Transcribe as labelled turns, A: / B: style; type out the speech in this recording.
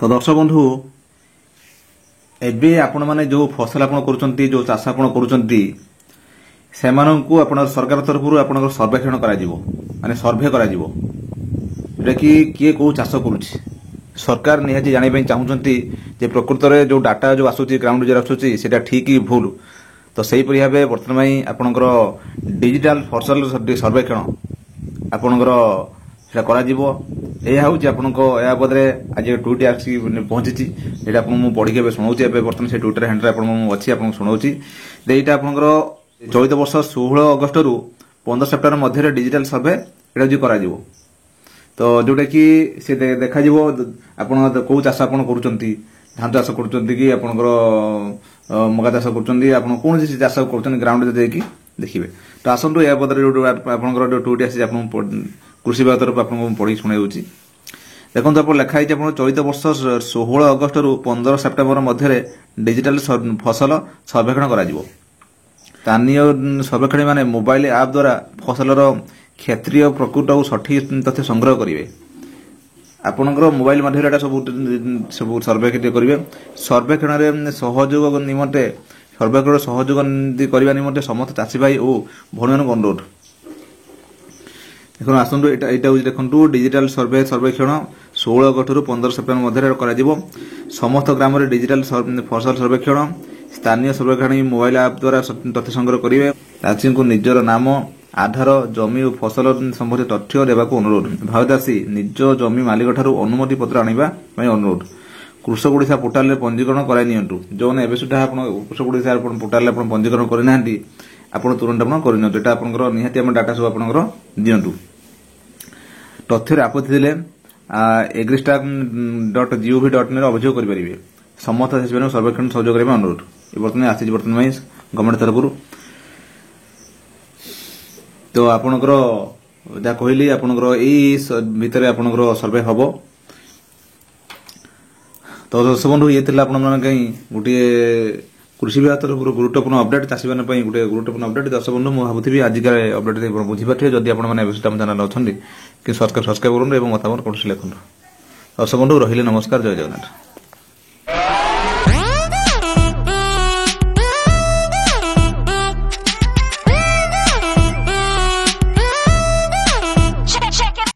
A: तो दर्शक बंधु एबे आपण माने जो फसल आपण करूचंती जो चाष आपण करूचंती सेमानंकु आपण सरकार तरफरु आपण सर्वेक्षण करा जिवो माने सर्वे करा जिवो जेटा कि किए को चाष करूची सरकार निहाती जानि पई चाहुचंती जे प्रकृत रे जो डाटा जो आसुची ग्राउंड जे आसुची सेटा ठीक ही भूल तो सही परि भाबे वर्तमान आपनकर डिजिटल फसल सर्वेक्षण आपनकर सेटा करा जिवो यह हूँ या बदले आज ट्वीट आसी पहुंची जेटा आपको पढ़ी के शुणाऊँ बर्तमान से ट्विटर हैंडल अच्छी आपको शुणाऊँ यहाँ आपंकर चलित वर्ष 16 अगस्ट रु 15 सेप्टेम्बर मध्य डिजिटल सर्वे ये करा तो जोटा कि सी देखा आप कौ चाष आप धान चाष कि आपंकर मका चाष कर कौन चाष कर ग्राउंड देखिए देखिए तो आसतु या बदले आपंकर ट्वीट आसी कृषि विभाग तरफ आपको पढ़ी शुणाऊँ देखो आप लिखाई चलित वर्ष 16 अगस्ट रु 15 सेप्टेम्बर मध्य डिजिटल फसल सर्वेक्षण करा स्थानीय सर्वेक्षण माने मोबाइल ऐप द्वारा फसलर क्षेत्रीय प्रकृत और सठिक तथ्य संग्रह करेंगे आपणकर मोबाइल माध्यम सब सर्वे करेंगे सर्वेक्षण सहयोग निमंते सर्वेक्षण सहयोग करने निमंते समस्त चाषी भाई और भौणी मान अनुरोध देखो आसतु यहाँ देखो डिजिटल सर्वे सर्वेक्षण 16 अगस्ट रु 15 सेप्टेम्बर मध्य करा समस्त ग्राम डिजिटल फसल सर्वेक्षण स्थानीय सर्वेक्षण मोबाइल ऐप द्वारा तथ्य संग्रह करेंगे चाषी को निजर नाम आधार जमी और फसल संबंधी तथ्य देवाक अनुरोध भावचाषी निज जमी मालिक ठारू अनुमति पत्र आनिबा अनुरोध कृषक ओडिशा पोर्टाल पंजीकरण कराई नियंतु जो ने एबे सुधा आपण कृषक ओडिशा पोर्टाल आपण पंजीकरण करनांती आपण तुरंत आपण करनियंतु एटा आपनकर निहाती हम डाटा सब आपनकर दियंतु तथ्य आपत्ति दिले agristar.gov.in अभियोग करेंगे समस्त सर्वेक्षण सहयोग करने अनुरोध बर्तमान आसी बर्तमान गवर्नमेंट तरफ तो आपणकर जहाँ कहली आपणकर यही भितर आपणकर सर्वे हम तो दर्शक बंधु ये गोटे कृषि विभाग तरफ गुरुत्वपूर्ण अपडेट चाषी मान गोटे गुरुत्वपूर्ण अपडेट दर्शक बंधु मुझे भावुथी आज अपडेट बुझीपारे जदि आपने चैनल अच्छा कि सब्सक्राइब करूँ और मतामत कौन लिखुन दर्शक बंधु रहिले नमस्कार जय जगन्नाथ।